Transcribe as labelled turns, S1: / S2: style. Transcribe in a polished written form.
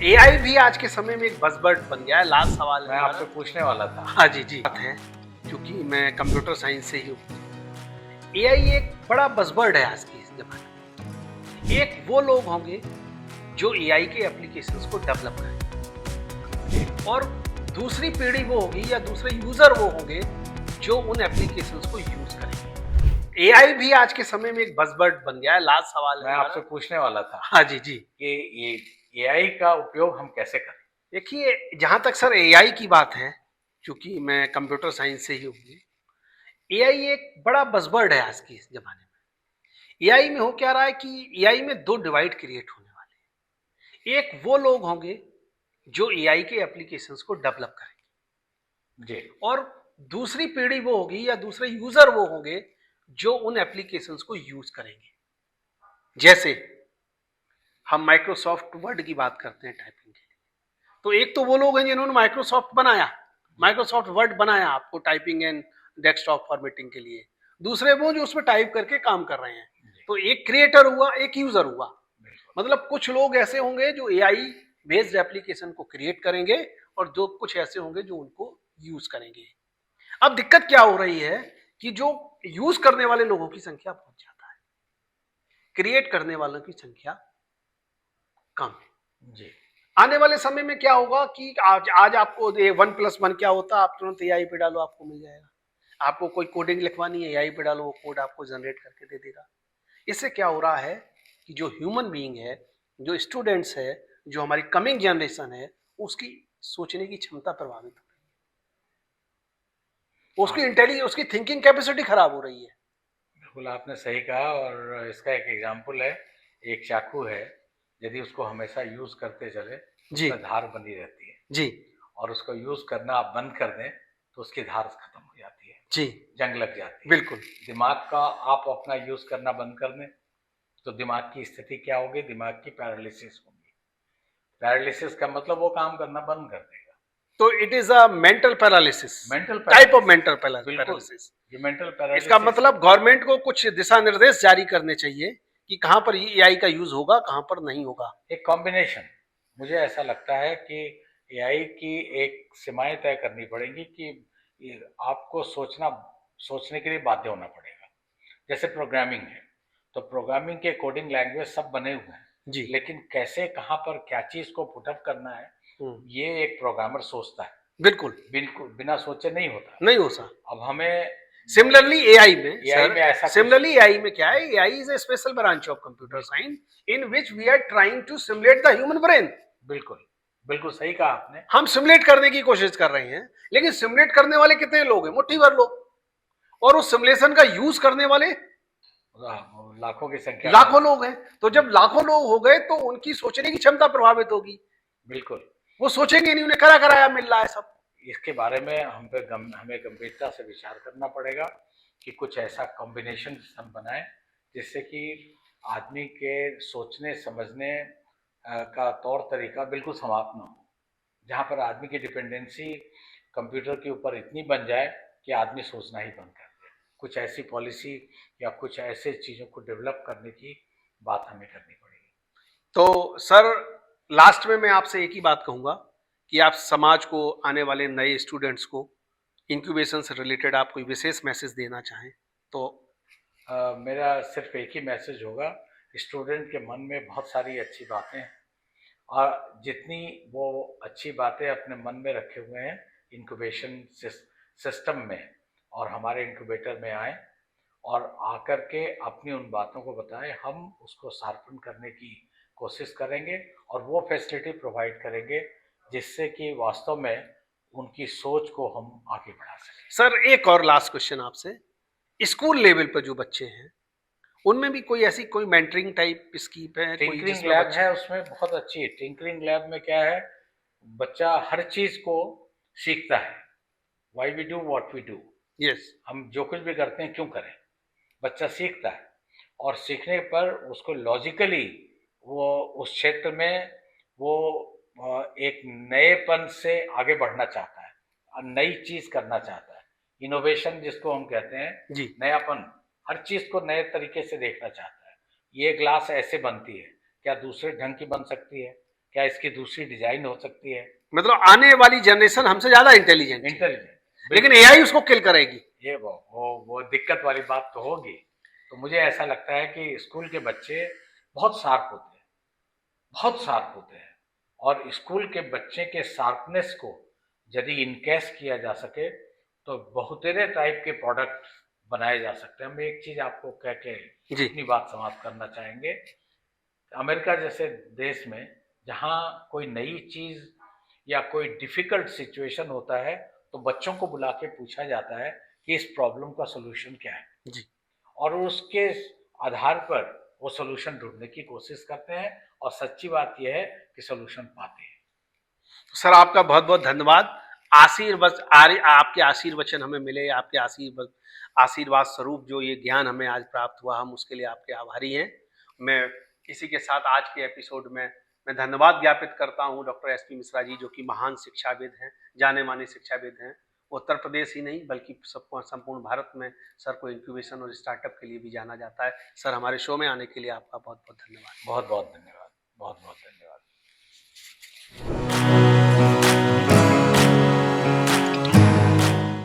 S1: AI भी आज के समय में एक बज़वर्ड बन गया है। लास्ट सवाल
S2: मैं आपसे पूछने वाला था।
S1: हाँ जी, जी। बात है, क्योंकि मैं कंप्यूटर साइंस से ही हूँ। एआई एक बड़ा बज़वर्ड है आज के इस ज़माने में। एक वो लोग होंगे जो एआई के एप्लीकेशंस को डेवलप करेंगे और दूसरी पीढ़ी वो होगी या दूसरे यूज़र वो होंगे जो उन एप्लीकेशंस को यूज़ करेंगे। एआई भी आज के समय में एक बज़वर्ड बन गया है। लास्ट सवाल
S2: मैं आपसे पूछने वाला था
S1: हाँ जी, जी।
S2: कि ये एआई का उपयोग हम कैसे करें?
S1: देखिए, जहाँ तक सर एआई की बात है, चूँकि मैं कंप्यूटर साइंस से ही हूँ, एआई एक बड़ा बज़वर्ड है आज के इस ज़माने में। एआई में हो क्या रहा है कि एआई में 2 डिवाइड क्रिएट होने वाले हैं। एक वो लोग होंगे जो एआई के एप्लीकेशंस को डेवलप करेंगे
S2: जी।
S1: और दूसरी पीढ़ी वो होगी या दूसरे यूज़र वो होंगे जो उन एप्लीकेशंस को यूज़ करेंगे। जैसे हम माइक्रोसॉफ्ट वर्ड की बात करते हैं टाइपिंग के लिए, तो एक तो वो लोग हैं जिन्होंने माइक्रोसॉफ्ट बनाया, माइक्रोसॉफ्ट वर्ड बनाया आपको टाइपिंग एंड डेस्कटॉप फॉर्मेटिंग के लिए। दूसरे वो जो उसमें टाइप करके काम कर रहे हैं। तो एक क्रिएटर हुआ, एक यूजर हुआ। मतलब कुछ लोग ऐसे होंगे जो एआई बेस्ड एप्लीकेशन को क्रिएट करेंगे और जो कुछ ऐसे होंगे जो उनको यूज करेंगे। अब दिक्कत क्या हो रही है कि जो यूज करने वाले लोगों की संख्या बहुत ज्यादा है, क्रिएट करने वालों की संख्या कम है।
S2: जी।
S1: आने वाले समय में क्या होगा कि आज आपको 1+1 क्या होता है, आप तुरंत एआई पे डालो आपको मिल जाएगा। आपको कोई कोडिंग लिखवानी है, एआई पे डालो, वो कोड आपको जनरेट करके दे देगा। इससे क्या हो रहा है कि जो ह्यूमन बीइंग है, जो स्टूडेंट्स है, जो हमारी कमिंग जनरेशन है, उसकी सोचने की क्षमता प्रभावित हो रही है, उसकी इंटेलिजेंस, उसकी थिंकिंग कैपेसिटी खराब हो रही है।
S2: बिल्कुल आपने सही कहा और इसका एक एग्जाम्पल है, एक चाकू है, यदि उसको हमेशा यूज करते चले
S1: जी,
S2: उसमें धार बनी रहती है
S1: जी,
S2: और उसको यूज करना आप बंद कर दें तो उसकी धार खत्म हो जाती है,
S1: जी,
S2: जंग लग जाती है।
S1: बिल्कुल,
S2: दिमाग का आप अपना यूज करना बंद कर दें तो दिमाग की स्थिति क्या होगी? दिमाग की पैरालिसिस होगी। पैरालिसिस का मतलब वो काम करना बंद कर देगा।
S1: तो it is a mental paralysis,
S2: mental
S1: type of mental
S2: बिल्कुल,
S1: पैरालिसिस।
S2: ये मेंटल
S1: इसका
S2: पैरालिसिस।
S1: मतलब गवर्नमेंट को कुछ दिशा निर्देश जारी करने चाहिए कि कहां पर एआई का यूज होगा, कहां पर नहीं होगा।
S2: एक कॉम्बिनेशन, मुझे ऐसा लगता है कि एआई की एक सीमाएं तय करनी पड़ेंगी कि आपको सोचने के लिए बाध्य होना पड़ेगा। जैसे प्रोग्रामिंग है, तो प्रोग्रामिंग के कोडिंग लैंग्वेज सब बने हुए हैं,
S1: जी,
S2: लेकिन कैसे कहाँ पर क्या चीज को पुटअप करना है ये एक प्रोग्रामर सोचता है।
S1: बिल्कुल
S2: बिल्कुल बिना सोचे नहीं होता।
S1: नहीं हो सकता।
S2: अब हमें
S1: सिमिलरली एआई में
S2: एआई में ऐसा
S1: सिमिलरली एआई में क्या है, AI is a special branch of computer science in which we are trying to simulate the human brain.
S2: बिल्कुल बिल्कुल सही कहा आपने।
S1: हम सिमुलेट करने की कोशिश कर रहे हैं, लेकिन सिमुलेट करने वाले कितने लोग हैं? मुट्ठी भर लोग। और उस सिमुलेशन का यूज करने वाले
S2: लाखों की संख्या
S1: लाखों लोग हैं। तो जब लाखों लोग हो गए तो उनकी सोचने की क्षमता प्रभावित होगी।
S2: बिल्कुल।
S1: वो सोचेंगे नहीं, उन्हें करा कराया मिल रहा है सब।
S2: इसके बारे में हमें गंभीरता से विचार करना पड़ेगा कि कुछ ऐसा कॉम्बिनेशन हम बनाएं जिससे कि आदमी के सोचने समझने का तौर तरीका बिल्कुल समाप्त ना हो, जहाँ पर आदमी की डिपेंडेंसी कंप्यूटर के ऊपर इतनी बन जाए कि आदमी सोचना ही बंद कर दे। कुछ ऐसी पॉलिसी या कुछ ऐसे चीज़ों को डेवलप करने की बात हमें करनी पड़ेगी।
S1: तो सर, लास्ट में मैं आपसे एक ही बात कहूंगा कि आप समाज को, आने वाले नए स्टूडेंट्स को इंक्यूबेशन से रिलेटेड आप कोई विशेष मैसेज देना चाहें तो।
S2: मेरा सिर्फ एक ही मैसेज होगा, स्टूडेंट के मन में बहुत सारी अच्छी बातें हैं और जितनी वो अच्छी बातें अपने मन में रखे हुए हैं इंक्यूबेशन सिस्टम में और हमारे इंक्यूबेटर में आए और आकर के अपनी उन बातों को बताएं, हम उसको शार्पन करने की कोशिश करेंगे और वो फैसिलिटी प्रोवाइड करेंगे जिससे कि वास्तव में उनकी सोच को हम आगे बढ़ा सकें।
S1: सर, एक और लास्ट क्वेश्चन आपसे, स्कूल लेवल पर जो बच्चे हैं उनमें भी कोई ऐसी कोई मेंटरिंग टाइप स्कीम है? कोई
S2: टिंकरिंग
S1: जिसमें
S2: लैब
S1: बच्चे
S2: है, उसमें बहुत अच्छी है। टिंकरिंग लैब में क्या है, बच्चा हर चीज को सीखता है। Why we do what we do,
S1: yes,
S2: हम जो कुछ भी करते हैं क्यों करें, बच्चा सीखता है और सीखने पर उसको लॉजिकली वो उस क्षेत्र में वो एक नएपन से आगे बढ़ना चाहता है और नई चीज करना चाहता है। इनोवेशन जिसको हम कहते हैं,
S1: जी,
S2: नयापन, हर चीज को नए तरीके से देखना चाहता है। ये ग्लास ऐसे बनती है, क्या दूसरे ढंग की बन सकती है? क्या इसकी दूसरी डिजाइन हो सकती है?
S1: मतलब आने वाली जनरेशन हमसे ज्यादा इंटेलिजेंट है,
S2: इंटेलिजेंट,
S1: लेकिन एआई उसको किल करेगी।
S2: ये वो दिक्कत वाली बात तो होगी। तो मुझे ऐसा लगता है कि स्कूल के बच्चे बहुत शार्प होते हैं, बहुत शार्प होते हैं, और स्कूल के बच्चे के शार्पनेस को यदि इनकैश किया जा सके तो बहुतेरे टाइप के प्रोडक्ट बनाए जा सकते हैं। हम एक चीज आपको कह के
S1: जी।
S2: अपनी बात समाप्त करना चाहेंगे। अमेरिका जैसे देश में जहाँ कोई नई चीज या कोई डिफिकल्ट सिचुएशन होता है तो बच्चों को बुला के पूछा जाता है कि इस प्रॉब्लम का सलूशन क्या है,
S1: जी
S2: और उसके आधार पर वो सलूशन ढूंढने की कोशिश करते हैं, और सच्ची बात यह है कि सलूशन पाते हैं।
S1: सर आपका बहुत बहुत धन्यवाद। आपके आशीर्वचन हमें मिले, आपके आशीर्वाद स्वरूप जो ये ज्ञान हमें आज प्राप्त हुआ, हम उसके लिए आपके आभारी हैं। मैं इसी के साथ आज के एपिसोड में मैं धन्यवाद ज्ञापित करता हूं डॉक्टर एसपी मिश्रा जी, जो कि महान शिक्षाविद हैं, जाने माने शिक्षाविद हैं। उत्तर प्रदेश ही नहीं बल्कि सबको संपूर्ण भारत में सर को इंक्यूबेशन और स्टार्टअप के लिए भी जाना जाता है। सर हमारे शो में आने के लिए आपका बहुत बहुत धन्यवाद।
S2: बहुत बहुत धन्यवाद, बहुत बहुत धन्यवाद।